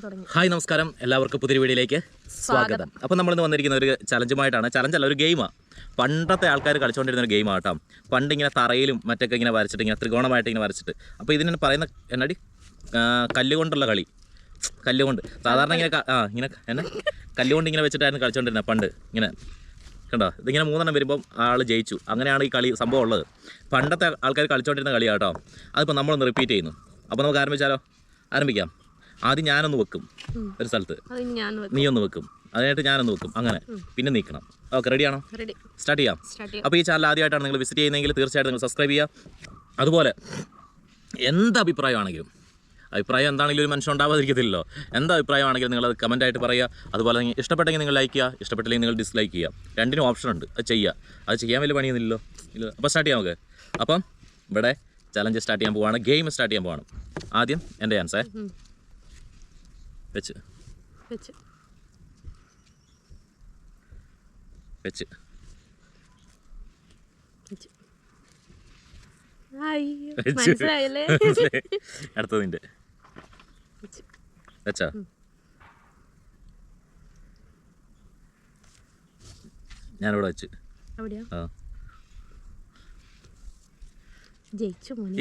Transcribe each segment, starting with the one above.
Hi നമസ്കാരം, എല്ലാവർക്കും പുതിയ വീഡിയോയിലേക്ക് സ്വാഗതം. അപ്പോൾ നമ്മളിന്ന് വന്നിരിക്കുന്ന ഒരു ചലഞ്ചുമായിട്ടാണ്. ചലഞ്ചല്ല, ഒരു ഗെയിമാണ്. പണ്ടത്തെ ആൾക്കാർ കളിച്ചുകൊണ്ടിരുന്ന ഒരു ഗെയിമാണ് കേട്ടോ. പണ്ടിങ്ങനെ തറയിലും മറ്റൊക്കെ ഇങ്ങനെ വരച്ചിട്ട്, ഇങ്ങനെ ത്രികോണമായിട്ട് ഇങ്ങനെ വരച്ചിട്ട്, അപ്പോൾ ഇതിന് പറയുന്ന എന്നടി കല്ലുകൊണ്ടുള്ള കളി. കല്ലുകൊണ്ട് സാധാരണ ഇങ്ങനെ ഇങ്ങനെ എന്നെ കല്ലുകൊണ്ട് ഇങ്ങനെ വെച്ചിട്ടായിരുന്നു കളിച്ചുകൊണ്ടിരുന്നത് പണ്ട്. ഇങ്ങനെ കണ്ടോ, ഇതിങ്ങനെ 3 എണ്ണം വരുമ്പം ആൾ ജയിച്ചു. അങ്ങനെയാണ് ഈ കളി സംഭവം ഉള്ളത്. പണ്ടത്തെ ആൾക്കാർ കളിച്ചുകൊണ്ടിരുന്ന കളിയാണ് കേട്ടോ. അതിപ്പോൾ നമ്മളൊന്ന് റിപ്പീറ്റ് ചെയ്യുന്നു. അപ്പോൾ നമുക്ക് ആരംഭിക്കാം. ആദ്യം ഞാനൊന്ന് വെക്കും ഒരു സ്ഥലത്ത്, നീ ഒന്ന് വെക്കും, അതിനായിട്ട് ഞാനൊന്ന് വെക്കും, അങ്ങനെ പിന്നെ നീക്കണം. ഓക്കെ, റെഡിയാണോ? സ്റ്റാർട്ട് ചെയ്യാം. അപ്പോൾ ഈ ചാനൽ ആദ്യമായിട്ടാണ് നിങ്ങൾ വിസിറ്റ് ചെയ്യുന്നതെങ്കിൽ തീർച്ചയായിട്ടും നിങ്ങൾ സബ്സ്ക്രൈബ് ചെയ്യുക. അതുപോലെ എന്ത് അഭിപ്രായം എന്താണെങ്കിലും ഒരു മനുഷ്യൻ ഉണ്ടാവാതിരിക്കത്തില്ലല്ലോ. എന്ത് അഭിപ്രായമാണെങ്കിലും നിങ്ങളത് കമൻറ്റായിട്ട് പറയുക. അതുപോലെ ഇഷ്ടപ്പെട്ടെങ്കിൽ നിങ്ങൾ ലൈക്ക് ചെയ്യുക, ഇഷ്ടപ്പെട്ടില്ലെങ്കിൽ നിങ്ങൾ ഡിസ്ലൈക്ക് ചെയ്യുക. രണ്ടിനും ഓപ്ഷൻ ഉണ്ട്, അത് ചെയ്യുക. അത് ചെയ്യാൻ വലിയ പണിയൊന്നുമില്ലല്ലോ. ഇല്ല, അപ്പോൾ സ്റ്റാർട്ട് ചെയ്യാം നമുക്ക്. അപ്പം ഇവിടെ ചലഞ്ച് സ്റ്റാർട്ട് ചെയ്യാൻ പോവാണ്, ഗെയിം സ്റ്റാർട്ട് ചെയ്യാൻ പോവാണ്. ആദ്യം എൻ്റെ ചാൻസേ. വെച്ച് അടുത്തത് നിന്റെ വെച്ചാ. ഞാനിവിടെ വെച്ച്.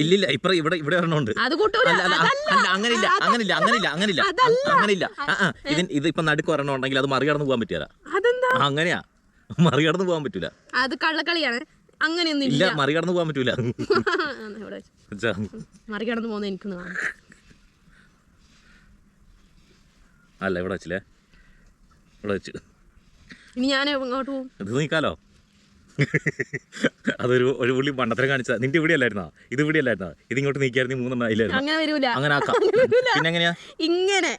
ഇല്ലില്ല, ഇവിടെ ഒരെണ്ണമുണ്ട്. അങ്ങനില്ല. ഇതിപ്പോ നടുക്ക് ഒരെണ്ണം ഉണ്ടെങ്കിൽ അത് മറികടന്ന് പോകാൻ പറ്റില്ല. അങ്ങനെയാ, മറികടന്ന് പോകാൻ പറ്റൂല. അത് കള്ളക്കളിയാണ്. അങ്ങനെയൊന്നും ഇല്ല, മറികടന്ന് പോകാൻ പറ്റൂല. മറികടന്ന് പോകുന്ന എനിക്ക് അല്ല, ഇവിടെ വെച്ചില്ലേ, ഇവിടെ വെച്ച്. ഇനി ഞാൻ ഇങ്ങോട്ട് പോകും. ഇത് നീക്കാലോ. അതൊരു പുള്ളി പണ്ടത്തരം കാണിച്ചതാ. നിന്റെ ഇവിടെ അല്ലായിരുന്നോ, ഇത് ഇവിടെ അല്ലായിരുന്നോ? ഇത് ഇങ്ങോട്ട് നീക്കിയായിരുന്നു 3 എണ്ണം ഇല്ലായിരുന്നു. അങ്ങനെ ആക്കാം. പിന്നെ എങ്ങനെയാ? ഇങ്ങനെ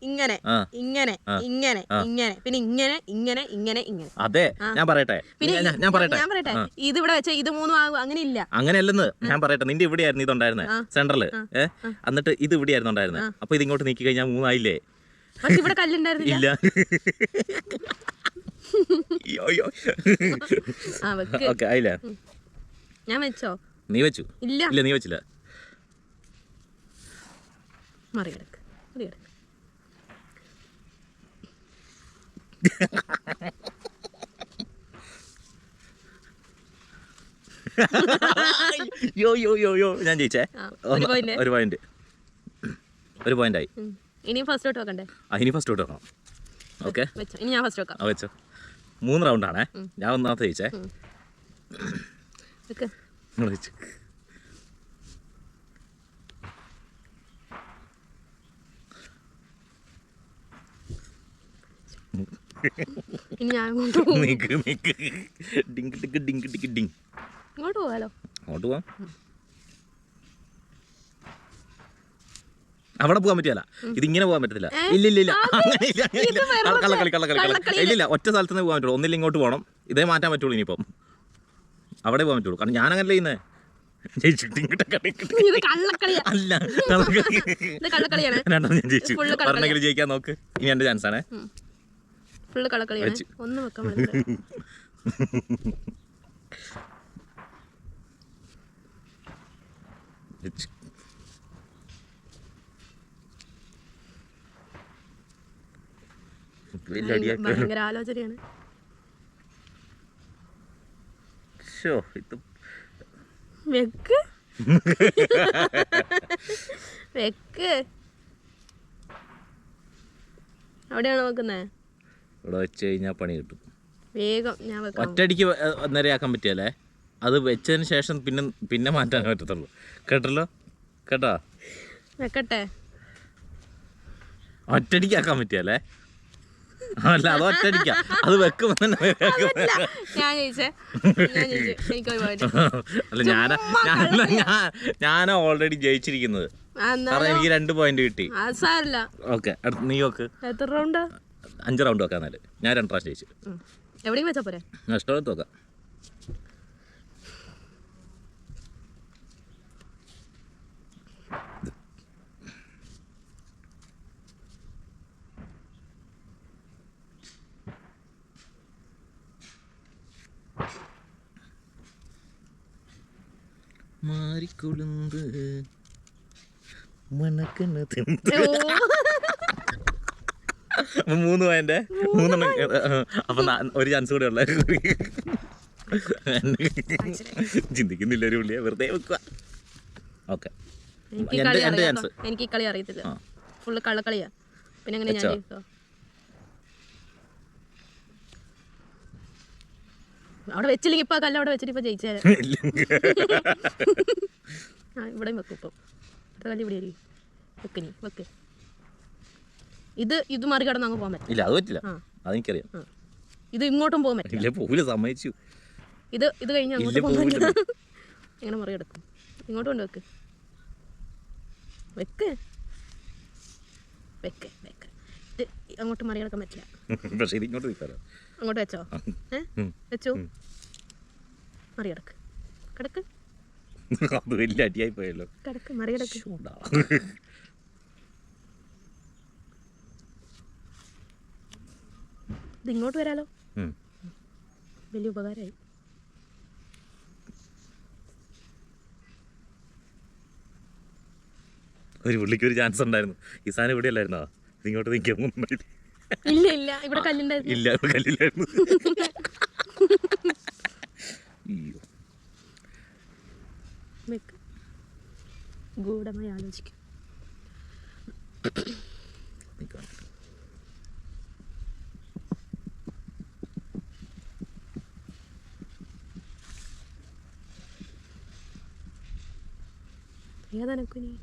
ഇങ്ങനെ ഇങ്ങനെ ഇങ്ങനെ ഇങ്ങനെ പിന്നെ ഇങ്ങനെ ഇങ്ങനെ ഇങ്ങനെ ഇങ്ങനെ. അതെ, ഞാൻ പറയട്ടെ. ഇത് ഇവിടെ വെച്ച ഇത് 3 ആകും. അങ്ങനെ ഇല്ല, അങ്ങനെയല്ലെന്ന് ഞാൻ പറയട്ടെ. നിന്റെ ഇവിടെ ആയിരുന്നു ഇതുണ്ടായിരുന്നേ, സെന്ററില്. എന്നിട്ട് ഇത് ഇവിടെ ആയിരുന്നു ഉണ്ടായിരുന്നത്. അപ്പൊ ഇത് ഇങ്ങോട്ട് നീക്കി കഴിഞ്ഞാൽ 3 ആയില്ലേ? പക്ഷെ ഇവിടെ കല്ലുണ്ടായിരുന്നില്ല. ഞാൻ വെച്ചോ? നീ വെച്ചു? ഇല്ല, നീ വെച്ചില്ല. മറികടക്ക്. ഞാൻ ജയിച്ചേ. ഒരു പോയിന്റ് ആയി. ഇനി ഫസ്റ്റ് ഔട്ട് വെക്കണ്ടേ? ഇനി ഫസ്റ്റ് ഔട്ട് വെക്കണം. ഓക്കെ, ഇനി ഞാൻ ഫസ്റ്റ് വെക്കാം. വെച്ചോ. 3 റൗണ്ടാണേ. ഞാൻ ഒന്നാമത്തെ ജയിച്ചേ. ഇങ്ങോട്ട് പോവാലോ? അങ്ങോട്ട് പോവാം. അവിടെ പോകാൻ പറ്റില്ല, ഇതിങ്ങനെ പോകാൻ പറ്റത്തില്ല. ഇല്ലില്ല, കള്ളക്കളി. ഇല്ലില്ല, ഒറ്റ സ്ഥലത്ത് നിന്ന് പോകാൻ പറ്റുള്ളൂ. ഒന്നില്ല ഇങ്ങോട്ട് പോകണം, ഇതേ മാറ്റാൻ പറ്റുള്ളൂ. ഇനിയിപ്പം അവിടെ പോകാൻ പറ്റുള്ളൂ. കാരണം ഞാൻ അങ്ങനെ ചെയ്യുന്നേ. ഞാൻ ജയിച്ചു. പറഞ്ഞെങ്കിലും ജയിക്കാൻ നോക്ക്. ഇനി എന്റെ ചാൻസ് ആണേ. ഭയങ്കര ആലോചനയാണ്. വെക്ക് അവിടെയാണോ നോക്കുന്നേ? ഇവിടെ വെച്ച് കഴിഞ്ഞാൽ പണി കിട്ടും വേഗം. ഞാൻ ഒറ്റയടിക്ക് നേരെയാക്കാൻ പറ്റിയല്ലേ? അത് വെച്ചതിന് ശേഷം പിന്നെ മാറ്റാൻ പറ്റത്തുള്ളൂ. കേട്ടോ? വെക്കട്ടെ. ഒറ്റയടിക്കാക്കാൻ പറ്റിയല്ലേ? അല്ല, അത് ഒറ്റയടിക്ക. അത് വെക്കുമ്പോ തന്നെ അല്ല, ഞാനാ ഓൾറെഡി ജയിച്ചിരിക്കുന്നത്. കാരണം എനിക്ക് 2 പോയിന്റ് കിട്ടി. ഓക്കെ, നീ നോക്ക്. 5 റൗണ്ട് വെക്കാം. എന്നാല് ഞാൻ 2 പ്രാവശ്യം ജയിച്ചു. എവിടെയും വെച്ചാ പോരെ? ഇഷ്ടം നോക്കാം. മാറിക്കൊളുമ്പ് മണക്കണ 3 പോയിന്റ് 3 അപ്പൊ ഒരു ചാൻസ് കൂടെ ഉള്ള ചിന്തിക്കുന്നില്ല ഒരു പുള്ളിയെ വെറുതെ വെക്കുക. ഓക്കെ എനിക്ക് ഈ കളി അറിയത്തില്ല, ഫുള്ള് കള്ളക്കളിയാ. പിന്നെ എങ്ങനെ ഞാൻ ജയിക്കുക? അവിടെ വെച്ചില്ലെങ്കിൽ ഇപ്പൊ കല്ല അവിടെ വെച്ചിട്ട് ഇപ്പൊ ജയിച്ചാൽ ഇവിടെ വെക്കും. ഇപ്പം കല്ല് ഇവിടെ ആയിരിക്കും. വെക്ക് നീ വെക്ക്. ഇത് മറികടന്ന് അങ്ങ് പോകാൻ പറ്റില്ല. അത് പറ്റില്ല, അതെനിക്കറിയാം. ഇത് ഇങ്ങോട്ടും പോകാൻ പറ്റില്ല. പോവില്ല, സമ്മതിച്ചു. ഇത് കഴിഞ്ഞ് അങ്ങോട്ട് പോകാൻ പറ്റില്ല. എങ്ങനെ മറികടക്കും? ഇങ്ങോട്ട് കൊണ്ട് വെക്ക് വെക്ക് വെക്ക് വെക്ക്. ഇത് അങ്ങോട്ട് മറികടക്കാൻ പറ്റില്ല. പക്ഷേ ഇങ്ങോട്ട് നിൽക്കാലോ. അങ്ങോട്ട് വെച്ചോ? വെച്ചു. മറികടക്ക്. കിടക്ക്. അത് വലിയ അടിയായി പോയല്ലോ. കിടക്ക്, മറികടക്ക്. ഇത് ഇങ്ങോട്ട് വരാലോ. വലിയ ഉപകാരമായി. ഒരു പുള്ളിക്ക് ഒരു ചാൻസ് ഉണ്ടായിരുന്നു. ഈ സാധനം ഇവിടെ അല്ലായിരുന്നോ? ഇങ്ങോട്ട് നിൽക്കാൻ ഇല്ല, ഇവിടെ കല്ലുണ്ടായിരുന്നു. ഇല്ല, ഇവിടെ കല്ലില്ലായിരുന്നു. ഗൂഢമായി ആലോചിക്കും. ഏതാനൊക്കെ നീ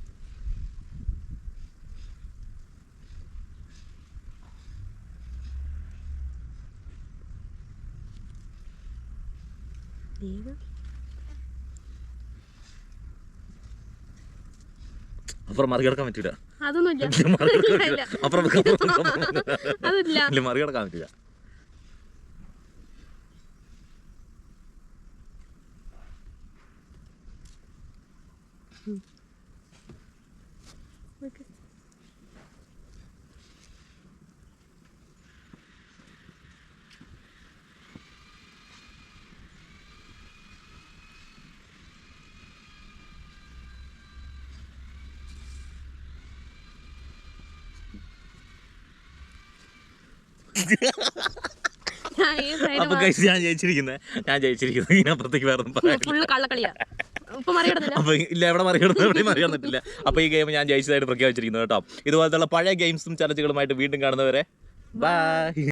അപ്പുറം മറികടക്കാൻ പറ്റൂല. അതൊന്നുമില്ല, മറികടക്കാൻ പറ്റൂല. അപ്പൊ ഞാൻ ജയിച്ചിരിക്കുന്നത് ഇതിനപ്പുറത്തേക്ക് വേറെ അപ്പൊ ഇല്ല, എവിടെ മറികടന്നു, എവിടെ മറികടന്നിട്ടില്ല. അപ്പൊ ഈ ഗെയിം ഞാൻ ജയിച്ചതായിട്ട് പ്രഖ്യാപിച്ചിരിക്കുന്നു കേട്ടോ. ഇതുപോലത്തെ പഴയ ഗെയിംസും ചലഞ്ചുകളുമായിട്ട് വീണ്ടും കാണുന്നവരെ ബൈ.